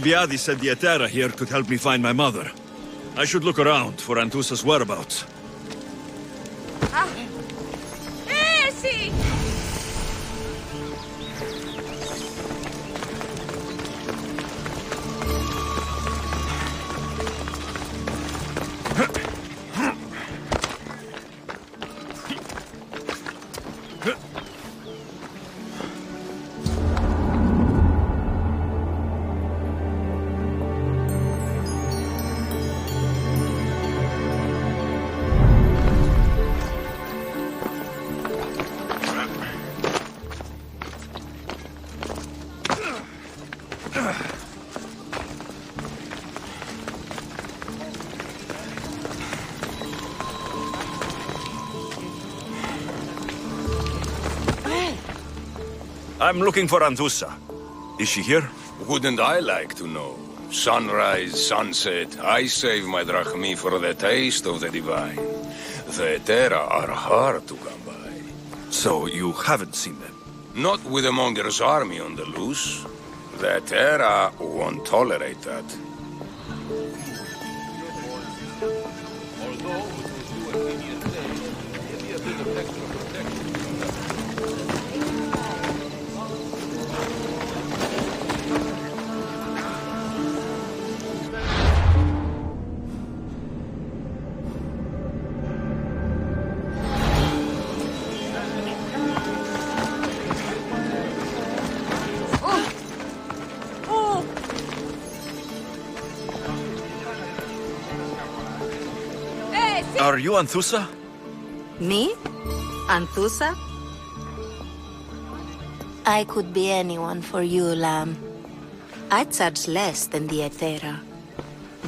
Alcibiades said the Etera here could help me find my mother. I should look around for Anthusa's whereabouts. Sí. I'm looking for Anthusa. Is she here? Wouldn't I like to know? Sunrise, sunset, I save my drachmi for the taste of the divine. The Etera are hard to come by. So you haven't seen them? Not with a monger's army on the loose. The Etera won't tolerate that. Are you Anthusa? Me? Anthusa? I could be anyone for you, Lamb. I charge less than the Etera.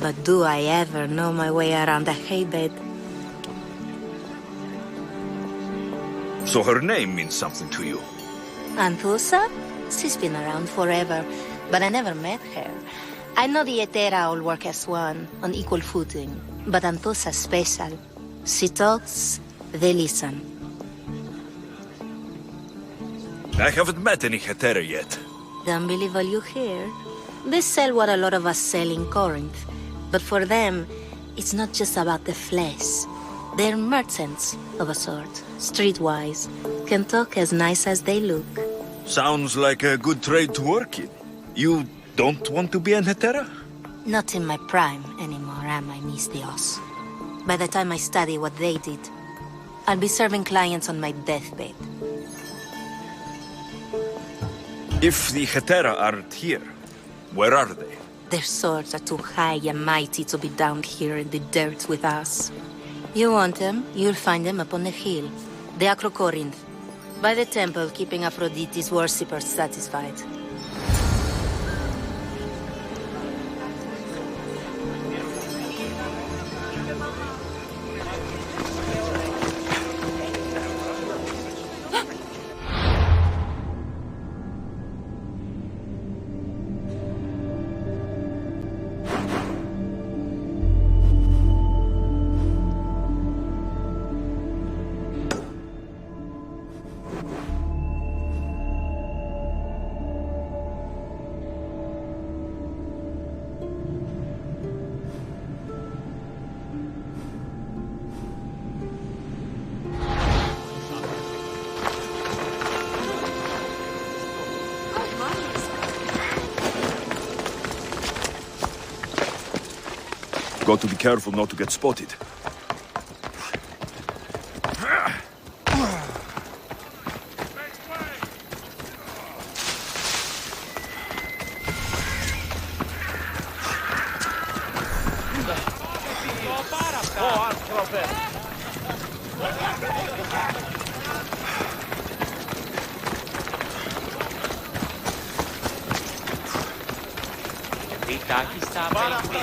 But do I ever know my way around a haybed? So her name means something to you? Anthusa? She's been around forever, but I never met her. I know the Etera all work as one, on equal footing. But Anthusa's special. She talks, they listen. I haven't met any Hetera yet. Don't believe all you hear. They sell what a lot of us sell in Corinth. But for them, it's not just about the flesh. They're merchants of a sort, streetwise. Can talk as nice as they look. Sounds like a good trade to work in. You don't want to be an Hetera? Not in my prime anymore, am I, Miss Dios? By the time I study what they did, I'll be serving clients on my deathbed. If the Hetera aren't here, where are they? Their swords are too high and mighty to be down here in the dirt with us. You want them, you'll find them up on the hill. The Acro Corinth. By the temple, keeping Aphrodite's worshippers satisfied. Got to be careful not to get spotted. Η τάχη στα απέχει.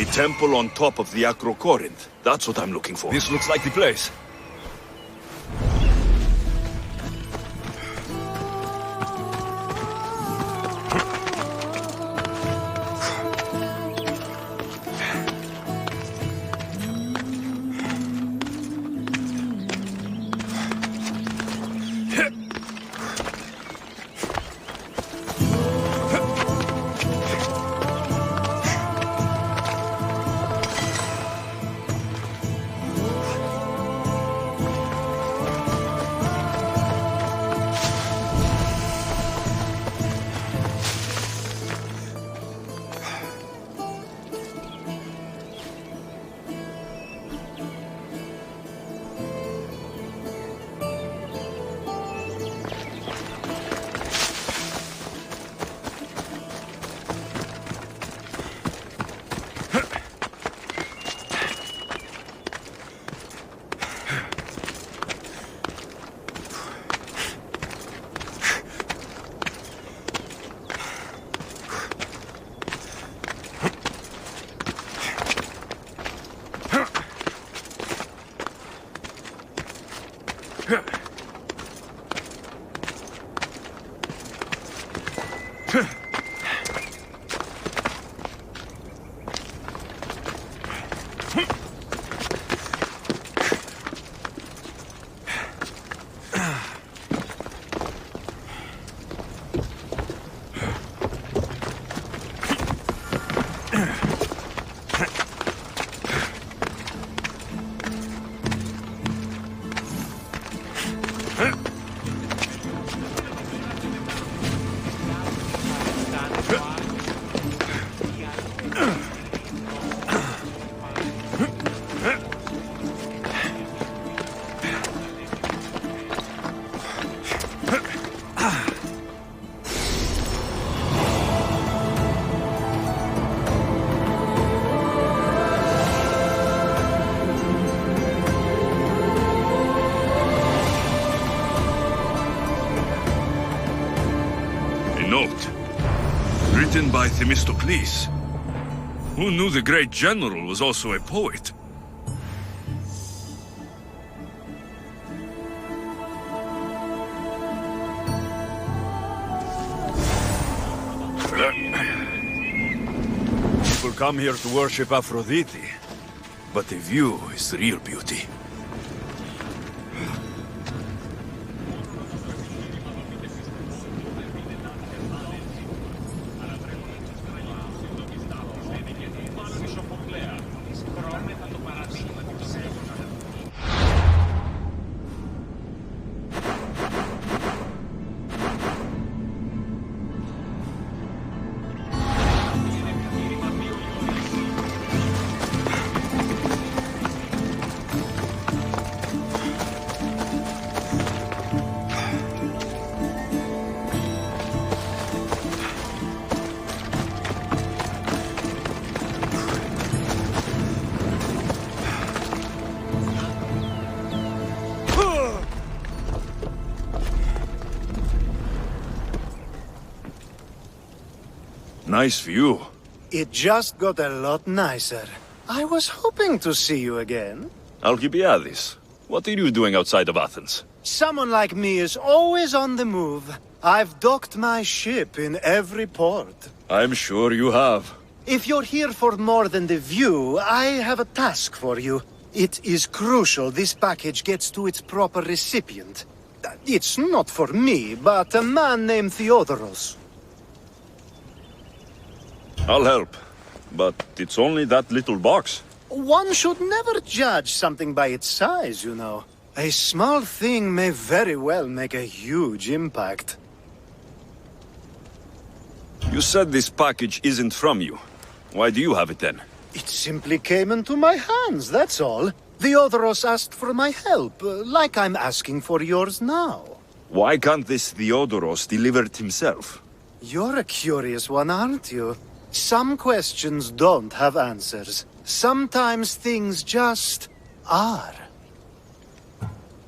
A temple on top of the Acro Corinth. That's what I'm looking for. This looks like the place. Written by Themistocles. Who knew the great general was also a poet? People come here to worship Aphrodite, but the view is the real beauty. Nice view. It just got a lot nicer. I was hoping to see you again. Alcibiades, what are you doing outside of Athens? Someone like me is always on the move. I've docked my ship in every port. I'm sure you have. If you're here for more than the view, I have a task for you. It is crucial this package gets to its proper recipient. It's not for me, but a man named Theodoros. I'll help. But it's only that little box. One should never judge something by its size, you know. A small thing may very well make a huge impact. You said this package isn't from you. Why do you have it then? It simply came into my hands, that's all. Theodoros asked for my help, like I'm asking for yours now. Why can't this Theodoros deliver it himself? You're a curious one, aren't you? Some questions don't have answers. Sometimes things just are.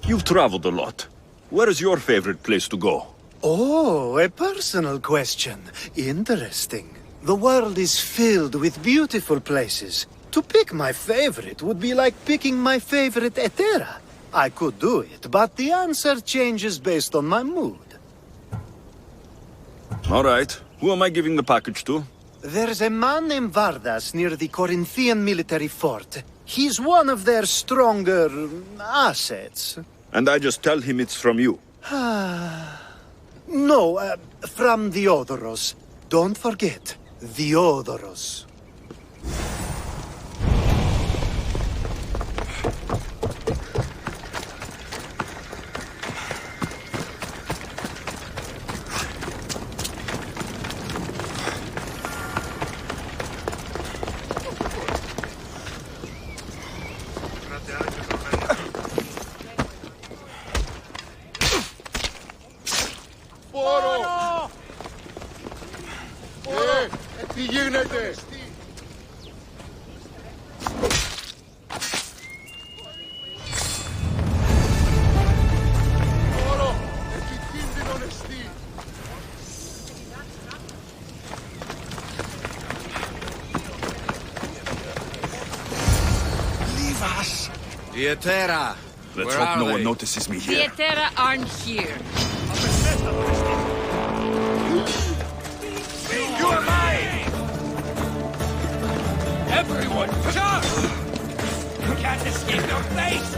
You've traveled a lot. Where is your favorite place to go? Oh, a personal question. Interesting. The world is filled with beautiful places. To pick my favorite would be like picking my favorite Etera. I could do it, but the answer changes based on my mood. All right. Who am I giving the package to? There's a man named Vardas near the Corinthian military fort. He's one of their stronger assets. And I just tell him it's from you. No, from Theodoros. Don't forget, Theodoros. Τι γίνεται! Όρο! Επικίνδυνο νεστή! Leave us! The Etera! Let's hope no one notices me The here. Etera aren't here. You are mine! Everyone, charge! You can't escape your fate!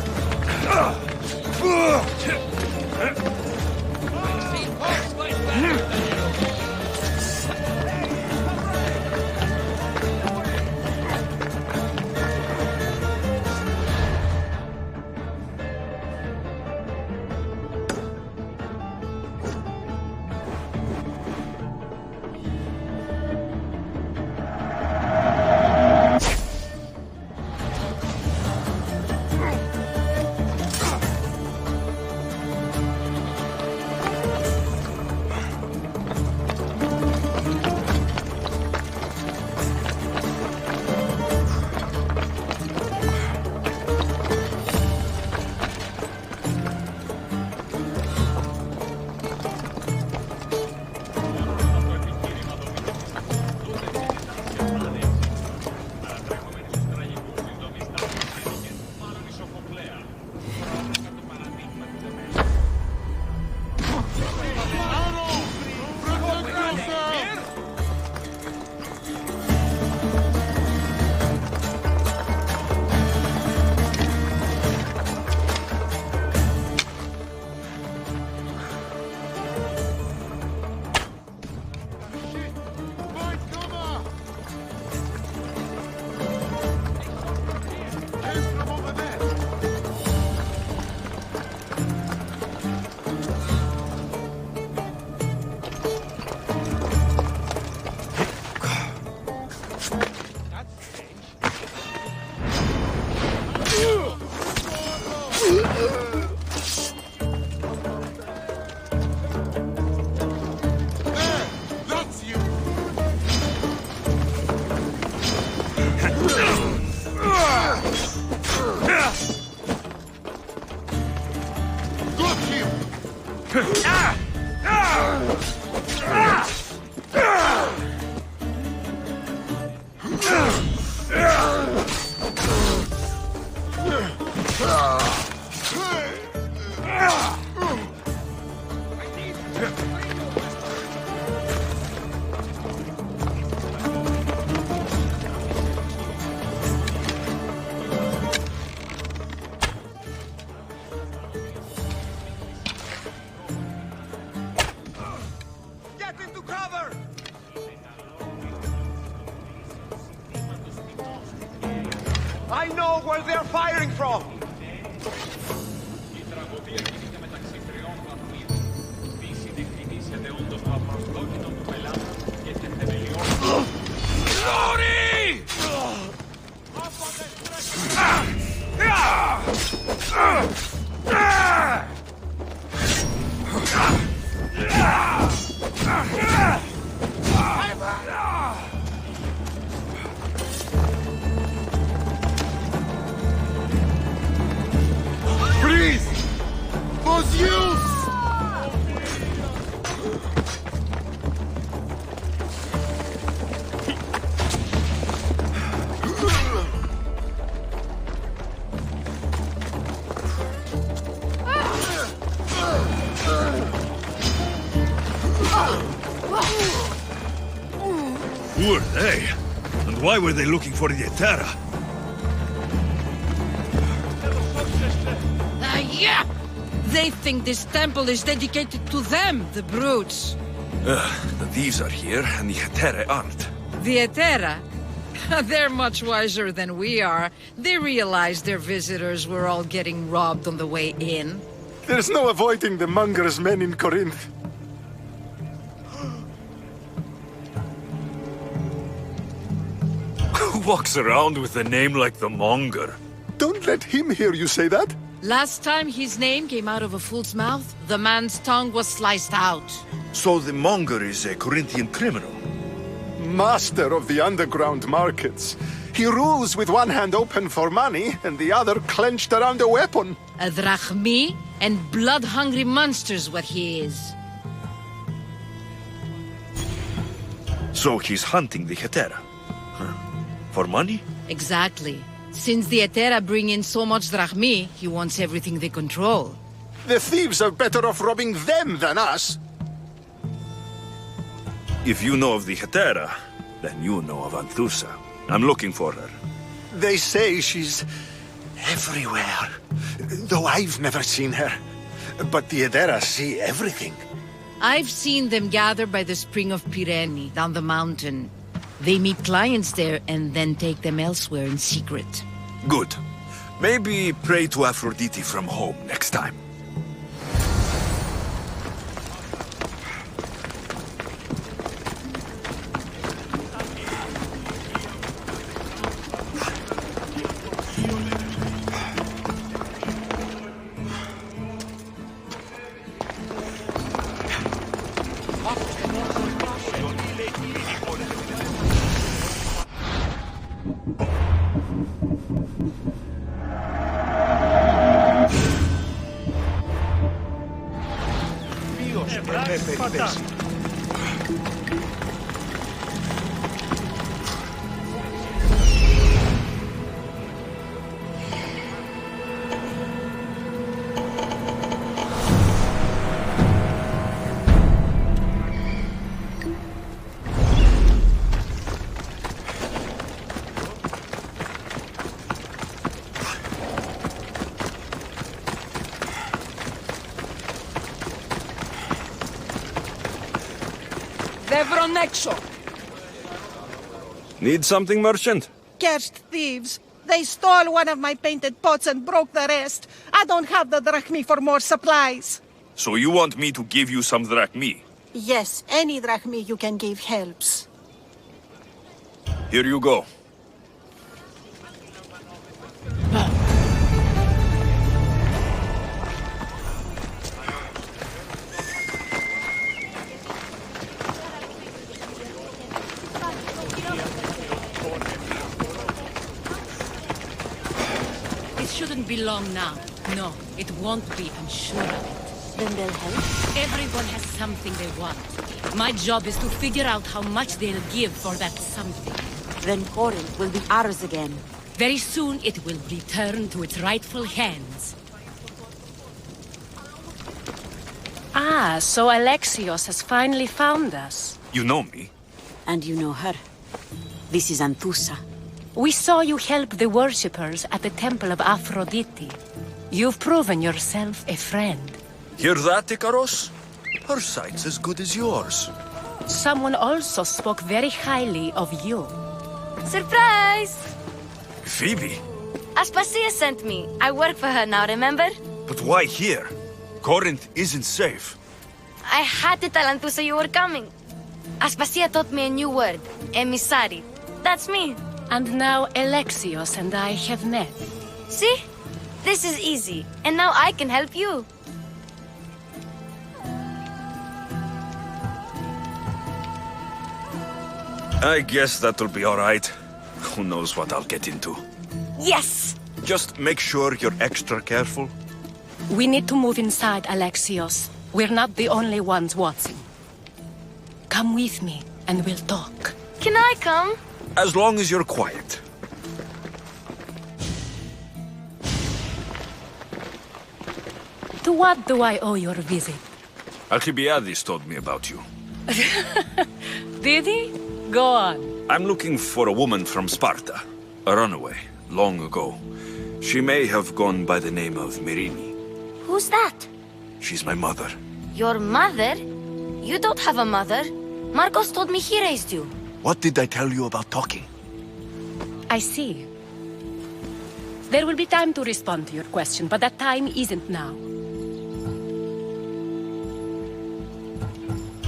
Get into cover! I know where they're firing from! Glory! Please! Vos use! Who are they? And why were they looking for the Etera? Yeah! They think this temple is dedicated to them, the brutes. The thieves are here, and the Etera aren't. The Etera? They're much wiser than we are. They realized their visitors were all getting robbed on the way in. There's no avoiding the monger's men in Corinth. Who walks around with a name like the Monger? Don't let him hear you say that. Last time his name came out of a fool's mouth, the man's tongue was sliced out. So the Monger is a Corinthian criminal? Master of the underground markets. He rules with one hand open for money and the other clenched around a weapon. A drachmi and blood-hungry monster's what he is. So he's hunting the Etera? Huh. For money? Exactly. Since the Etera bring in so much drachmi, he wants everything they control. The thieves are better off robbing them than us. If you know of the Etera, then you know of Anthusa. I'm looking for her. They say she's everywhere, though I've never seen her. But the Edera see everything. I've seen them gather by the spring of Pirene, down the mountain. They meet clients there and then take them elsewhere in secret. Good. Maybe pray to Aphrodite from home next time. Need something, merchant? Cursed thieves. They stole one of my painted pots and broke the rest. I don't have the drachmi for more supplies. So you want me to give you some drachmi? Yes, any drachmi you can give helps. Here you go. Shouldn't be long now. No, it won't be, I'm sure of it. Then they'll help? Everyone has something they want. My job is to figure out how much they'll give for that something. Then Corinth will be ours again. Very soon it will return to its rightful hands. Ah, so Alexios has finally found us. You know me? And you know her. This is Anthusa. We saw you help the worshippers at the Temple of Aphrodite. You've proven yourself a friend. Hear that, Ikaros? Her sight's as good as yours. Someone also spoke very highly of you. Surprise! Phoebe? Aspasia sent me. I work for her now, remember? But why here? Corinth isn't safe. I had to tell Anthusa you were coming. Aspasia taught me a new word. Emissary. That's me. And now Alexios and I have met. See? This is easy. And now I can help you. I guess that'll be all right. Who knows what I'll get into. Yes! Just make sure you're extra careful. We need to move inside, Alexios. We're not the only ones watching. Come with me, and we'll talk. Can I come? As long as you're quiet. To what do I owe your visit? Alcibiades told me about you. Did he? Go on. I'm looking for a woman from Sparta. A runaway, long ago. She may have gone by the name of Myrine. Who's that? She's my mother. Your mother? You don't have a mother. Marcos told me he raised you. What did I tell you about talking? I see. There will be time to respond to your question, but that time isn't now.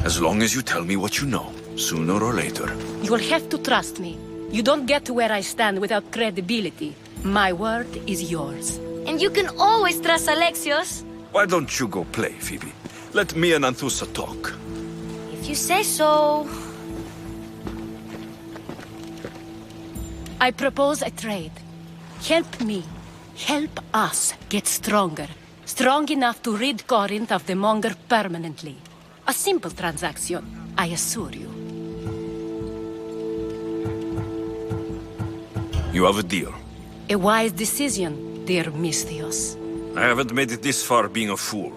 As long as you tell me what you know, sooner or later. You'll have to trust me. You don't get to where I stand without credibility. My word is yours. And you can always trust Alexios. Why don't you go play, Phoebe? Let me and Anthusa talk. If you say so... I propose a trade. Help me. Help us get stronger. Strong enough to rid Corinth of the Monger permanently. A simple transaction, I assure you. You have a deal. A wise decision, dear Misthios. I haven't made it this far being a fool.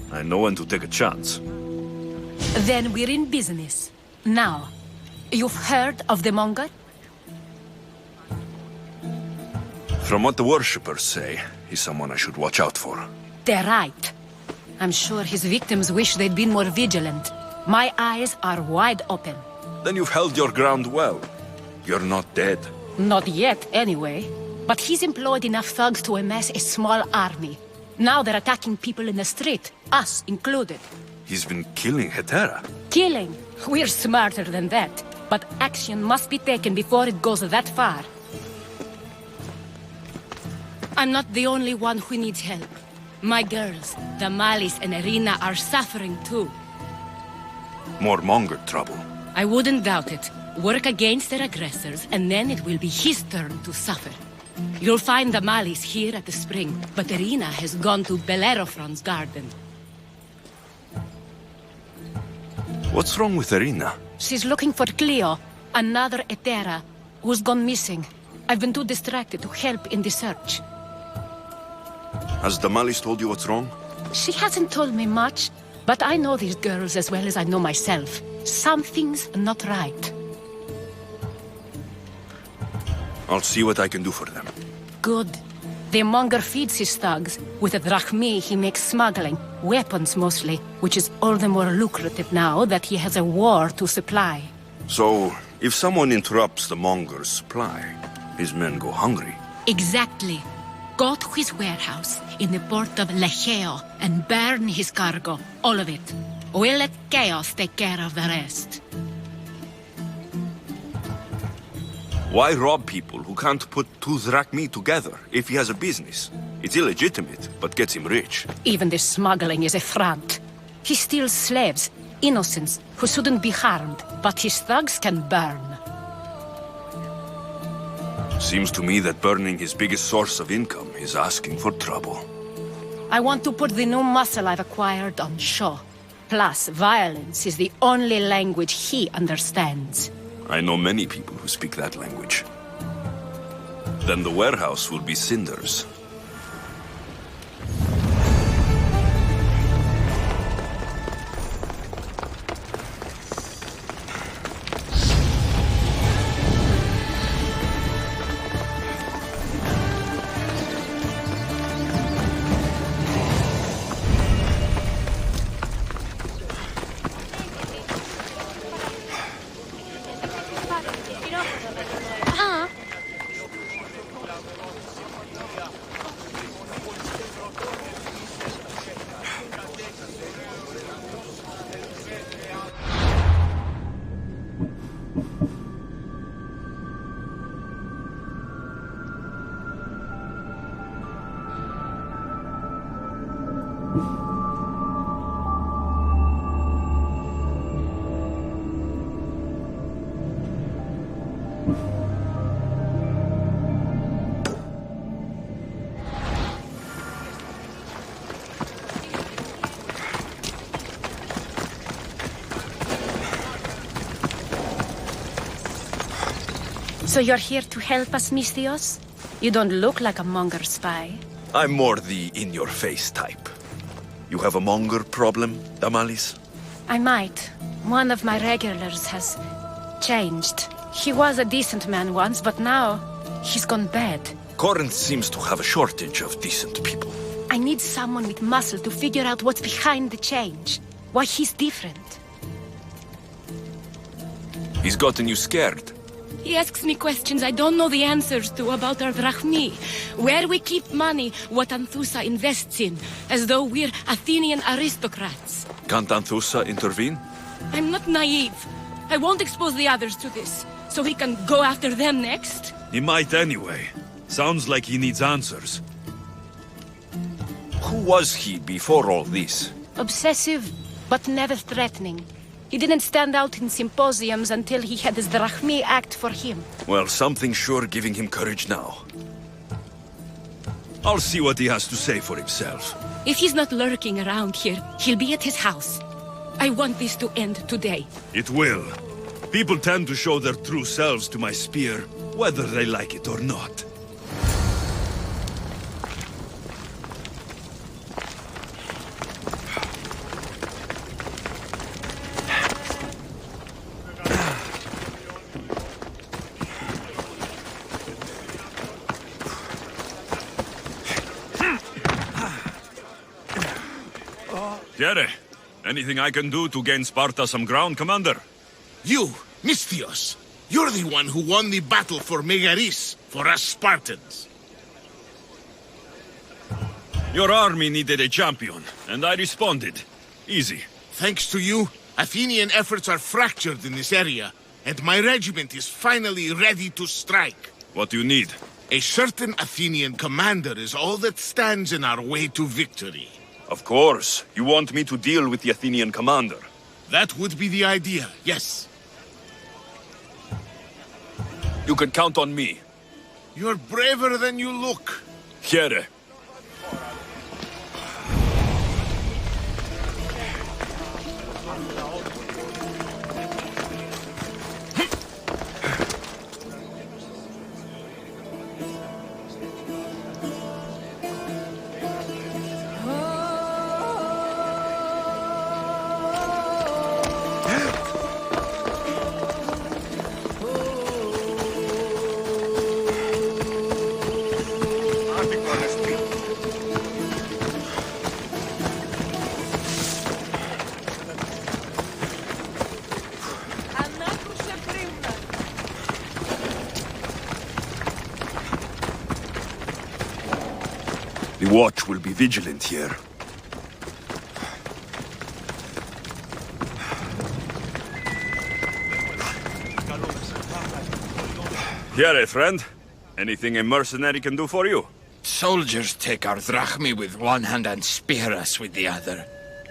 I know when to take a chance. Then we're in business. Now, you've heard of the Monger? From what the worshippers say, he's someone I should watch out for. They're right. I'm sure his victims wish they'd been more vigilant. My eyes are wide open. Then you've held your ground well. You're not dead. Not yet, anyway. But he's employed enough thugs to amass a small army. Now they're attacking people in the street, us included. He's been killing Hetera. Killing? We're smarter than that. But action must be taken before it goes that far. I'm not the only one who needs help. My girls, Damalis and Irina, are suffering too. More Monger trouble. I wouldn't doubt it. Work against their aggressors, and then it will be his turn to suffer. You'll find Damalis here at the spring, but Irina has gone to Bellerophon's garden. What's wrong with Irina? She's looking for Cleo, another Hetera, who's gone missing. I've been too distracted to help in the search. Has Damalis told you what's wrong? She hasn't told me much, but I know these girls as well as I know myself. Something's not right. I'll see what I can do for them. Good. The Monger feeds his thugs. With the drachmi, he makes smuggling. Weapons, mostly. Which is all the more lucrative now that he has a war to supply. So, if someone interrupts the Monger's supply, his men go hungry. Exactly. Go to his warehouse in the port of Lecheo and burn his cargo. All of it. We'll let chaos take care of the rest. Why rob people who can't put two drachmi together if he has a business? It's illegitimate, but gets him rich. Even the smuggling is a front. He steals slaves, innocents, who shouldn't be harmed, but his thugs can burn. Seems to me that burning his biggest source of income is asking for trouble. I want to put the new muscle I've acquired on show. Plus, violence is the only language he understands. I know many people who speak that language. Then the warehouse will be cinders. So you're here to help us, Misthios? You don't look like a Monger spy. I'm more the in-your-face type. You have a Monger problem, Damalis? I might. One of my regulars has changed. He was a decent man once, but now he's gone bad. Corinth seems to have a shortage of decent people. I need someone with muscle to figure out what's behind the change. Why he's different. He's gotten you scared. He asks me questions I don't know the answers to about our drachmi, where we keep money, what Anthusa invests in, as though we're Athenian aristocrats. Can't Anthusa intervene? I'm not naive. I won't expose the others to this, so he can go after them next. He might anyway. Sounds like he needs answers. Who was he before all this? Obsessive, but never threatening. He didn't stand out in symposiums until he had his drachmi act for him. Well, something's sure giving him courage now. I'll see what he has to say for himself. If he's not lurking around here, he'll be at his house. I want this to end today. It will. People tend to show their true selves to my spear, whether they like it or not. Tiere, anything I can do to gain Sparta some ground, Commander? You, Misthios, you're the one who won the battle for Megaris, for us Spartans. Your army needed a champion, and I responded. Easy. Thanks to you, Athenian efforts are fractured in this area, and my regiment is finally ready to strike. What do you need? A certain Athenian commander is all that stands in our way to victory. Of course. You want me to deal with the Athenian commander? That would be the idea, yes. You can count on me. You're braver than you look. Here. The watch will be vigilant here. Here, friend. Anything a mercenary can do for you? Soldiers take our drachmi with one hand and spear us with the other.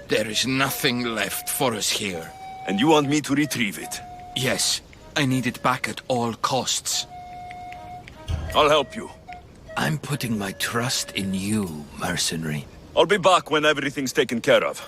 There is nothing left for us here. And you want me to retrieve it? Yes, I need it back at all costs. I'll help you. I'm putting my trust in you, mercenary. I'll be back when everything's taken care of.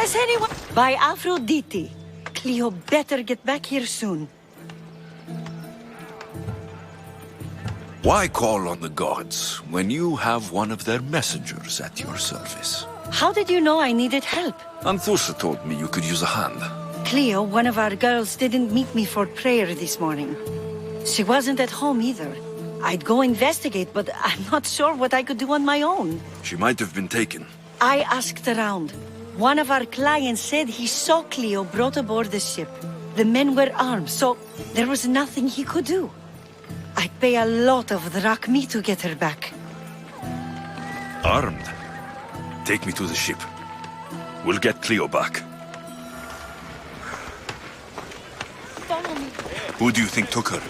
Has anyone... By Aphrodite. Cleo better get back here soon. Why call on the gods when you have one of their messengers at your service? How did you know I needed help? Anthusa told me you could use a hand. Cleo, one of our girls, didn't meet me for prayer this morning. She wasn't at home either. I'd go investigate, but I'm not sure what I could do on my own. She might have been taken. I asked around. One of our clients said he saw Cleo brought aboard the ship. The men were armed, so there was nothing he could do. I'd pay a lot of drachmi to get her back. Armed? Take me to the ship. We'll get Cleo back. Follow me. Who do you think took her?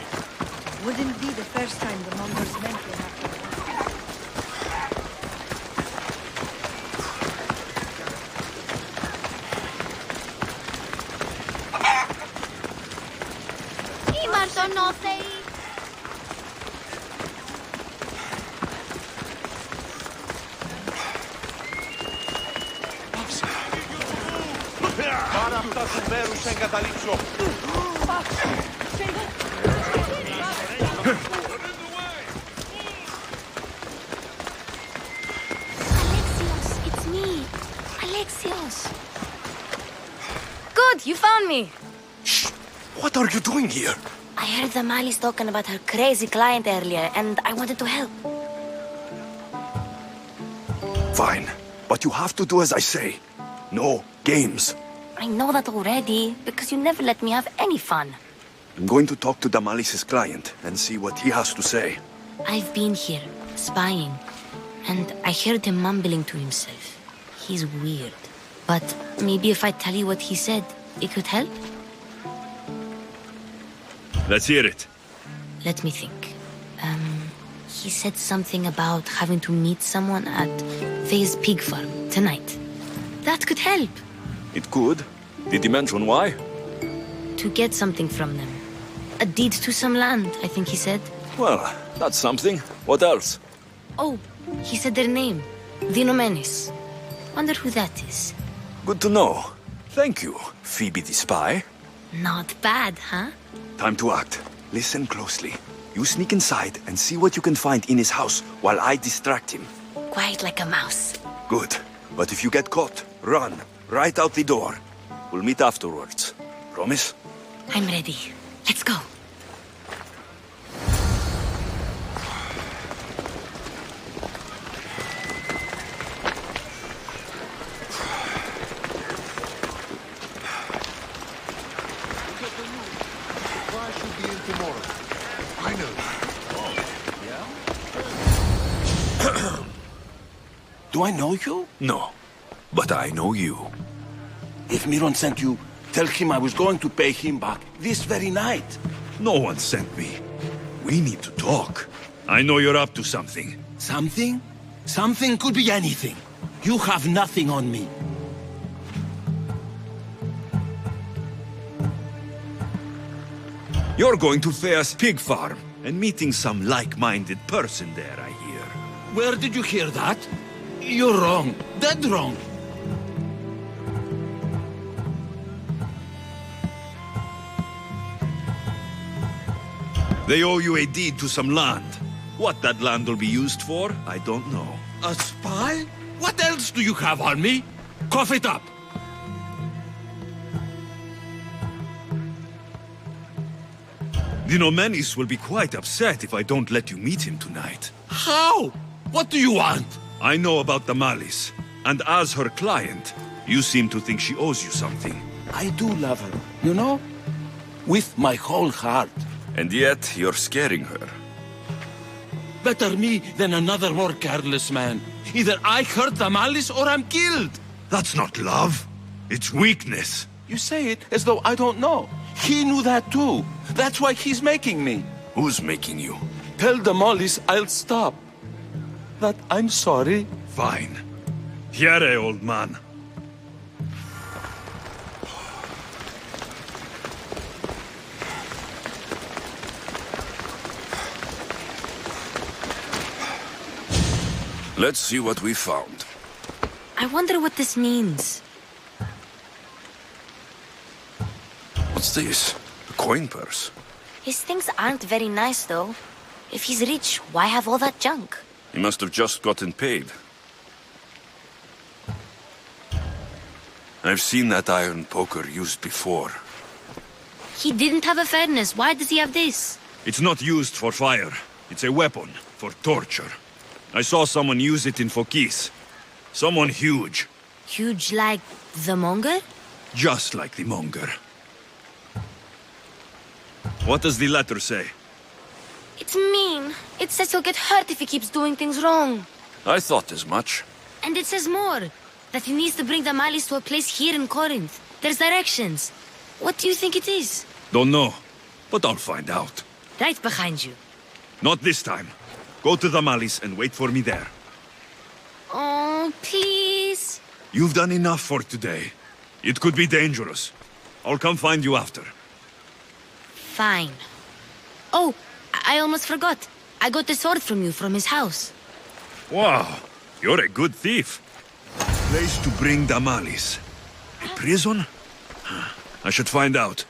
Wouldn't be the first time the Mongers meant to have her. Πάρε αυτά του μέρους σε εγκαταλείψω. Alexios, it's me. Alexios. Good, you found me. Shh! What are you doing here? I heard the Mali's talking about her crazy client earlier, and I wanted to help. Fine, but you have to do as I say. No games. I know that already, because you never let me have any fun. I'm going to talk to Damalis's client and see what he has to say. I've been here, spying, and I heard him mumbling to himself. He's weird. But maybe if I tell you what he said, it could help? Let's hear it. Let me think. He said something about having to meet someone at Faye's pig farm tonight. That could help. It could. Did he mention why? To get something from them. A deed to some land, I think he said. Well, that's something. What else? Oh, he said their name. Dinomenes. Wonder who that is. Good to know. Thank you, Phoebe the spy. Not bad, huh? Time to act. Listen closely. You sneak inside and see what you can find in his house while I distract him. Quiet like a mouse. Good. But if you get caught, run. Right out the door. We'll meet afterwards. Promise? I'm ready. Let's go. Do I know you? No, but I know you. If Miron sent you, tell him I was going to pay him back this very night. No one sent me. We need to talk. I know you're up to something. Something? Something could be anything. You have nothing on me. You're going to Faye's pig farm and meeting some like-minded person there, I hear. Where did you hear that? You're wrong. Dead wrong. They owe you a deed to some land. What that land will be used for, I don't know. A spy? What else do you have on me? Cough it up. The Nomenis will be quite upset if I don't let you meet him tonight. How? What do you want? I know about the Malis, and as her client, you seem to think she owes you something. I do love her, you know? With my whole heart. And yet, you're scaring her. Better me than another more careless man. Either I hurt the Malis or I'm killed. That's not love. It's weakness. You say it as though I don't know. He knew that too. That's why he's making me. Who's making you? Tell the Malis I'll stop. That I'm sorry. Fine. Here, old man. Let's see what we found. I wonder what this means. What's this? A coin purse? His things aren't very nice, though. If he's rich, why have all that junk? He must have just gotten paid. I've seen that iron poker used before. He didn't have a furnace. Why does he have this? It's not used for fire. It's a weapon for torture. I saw someone use it in Fokis. Someone huge. Huge like the Monger? Just like the Monger. What does the letter say? It's mean. It says he'll get hurt if he keeps doing things wrong. I thought as much. And it says more. That he needs to bring the Malis to a place here in Corinth. There's directions. What do you think it is? Don't know, but I'll find out. Right behind you. Not this time. Go to the Malis and wait for me there. Oh, please. You've done enough for today. It could be dangerous. I'll come find you after. Fine. Oh, I almost forgot. I got the sword from you from his house. Wow, you're a good thief. Place to bring the Malis. A prison? I should find out.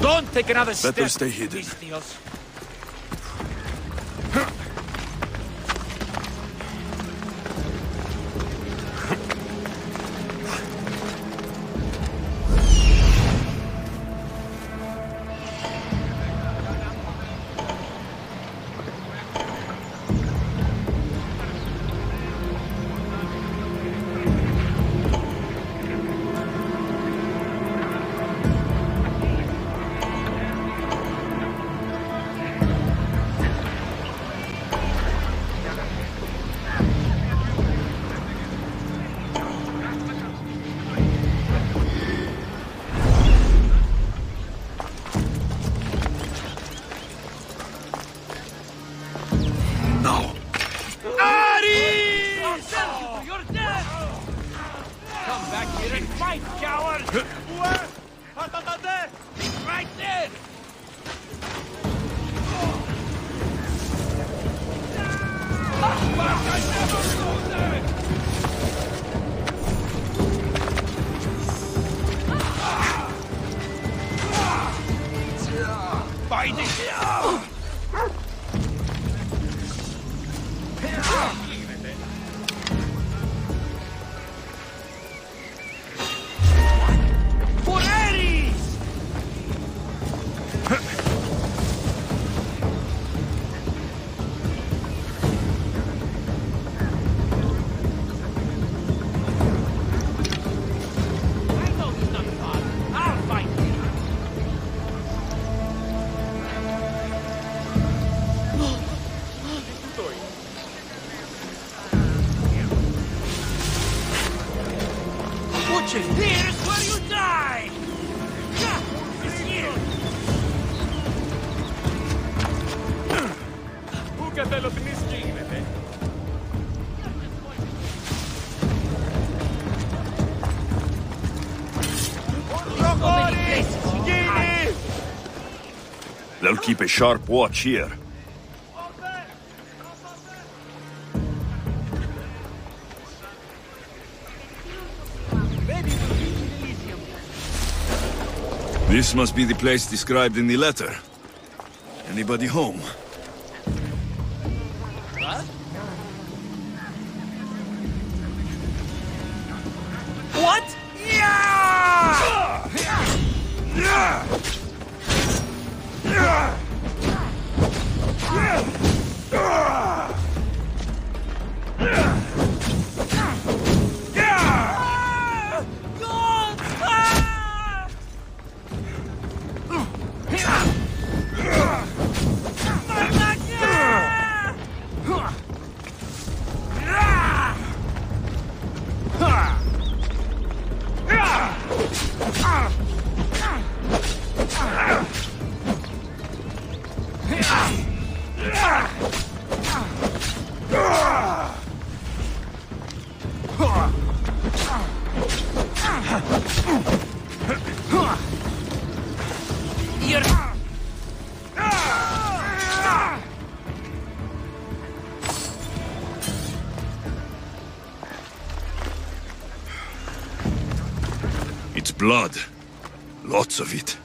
Don't take another step. Better stay hidden. Bestios. Right there! Find it! Watch it! Here's where you die! It's here! Πού την ίσκη γίνεται? They'll keep a sharp watch here. This must be the place described in the letter. Anybody home? What? It's blood. Lots of it.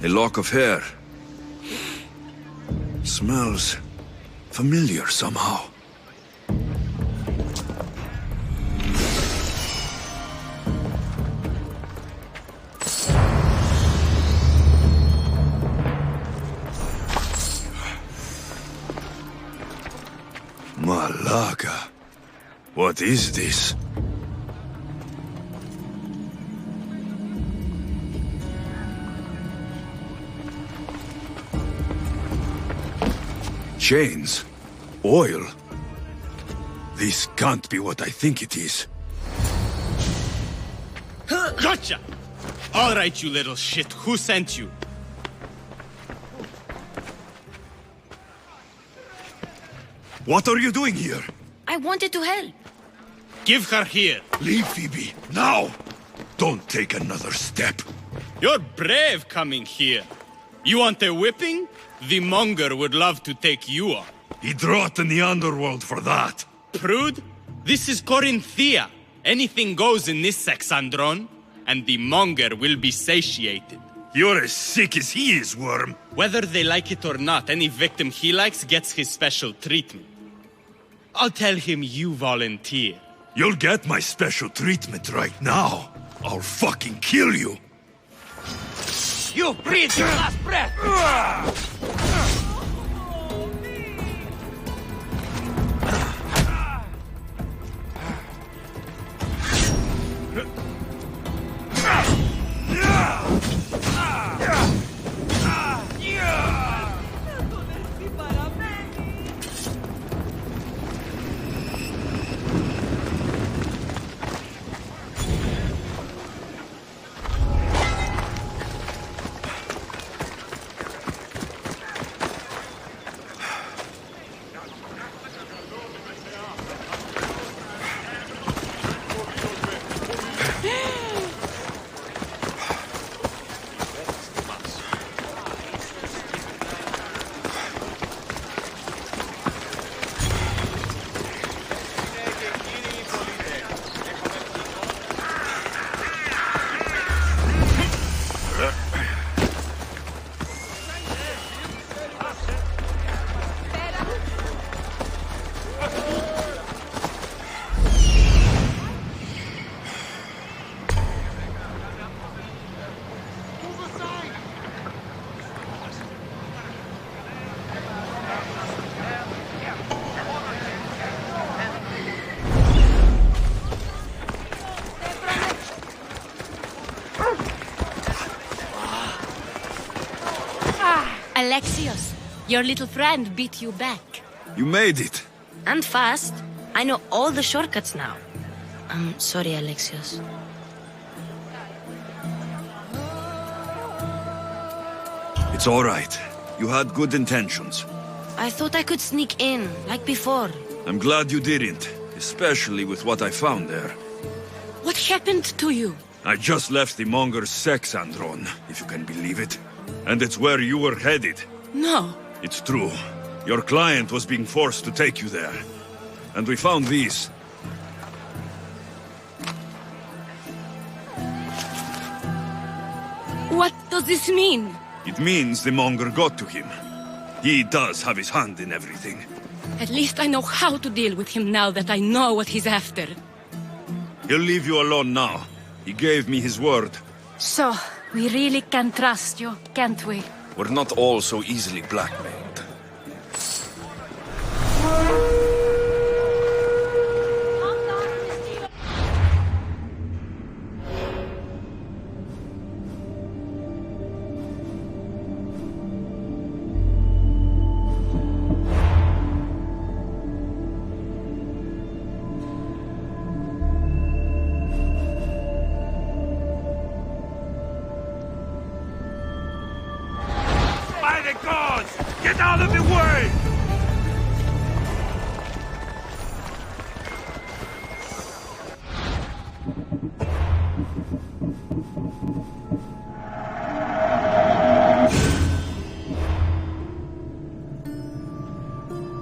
A lock of hair. Smells familiar somehow. Malaga. What is this? Chains? Oil? This can't be what I think it is. Gotcha! All right, you little shit. Who sent you? What are you doing here? I wanted to help. Give her here. Leave, Phoebe, now! Don't take another step. You're brave coming here. You want a whipping? The monger would love to take you on. He'd rot in the underworld for that. Prude, this is Corinthia. Anything goes in this Sexandron, and the monger will be satiated. You're as sick as he is, Worm. Whether they like it or not, any victim he likes gets his special treatment. I'll tell him you volunteer. You'll get my special treatment right now. I'll fucking kill you. You breathe your last breath! Alexios, your little friend beat you back. You made it. And fast. I know all the shortcuts now. I'm sorry, Alexios. It's all right. You had good intentions. I thought I could sneak in, like before. I'm glad you didn't, especially with what I found there. What happened to you? I just left the Monger's sex andron, if you can believe it. And it's where you were headed. No. It's true. Your client was being forced to take you there. And we found these. What does this mean? It means the Monger got to him. He does have his hand in everything. At least I know how to deal with him now that I know what he's after. He'll leave you alone now. He gave me his word. So, we really can trust you, can't we? We're not all so easily blackmailed. By the gods! Get out of the way!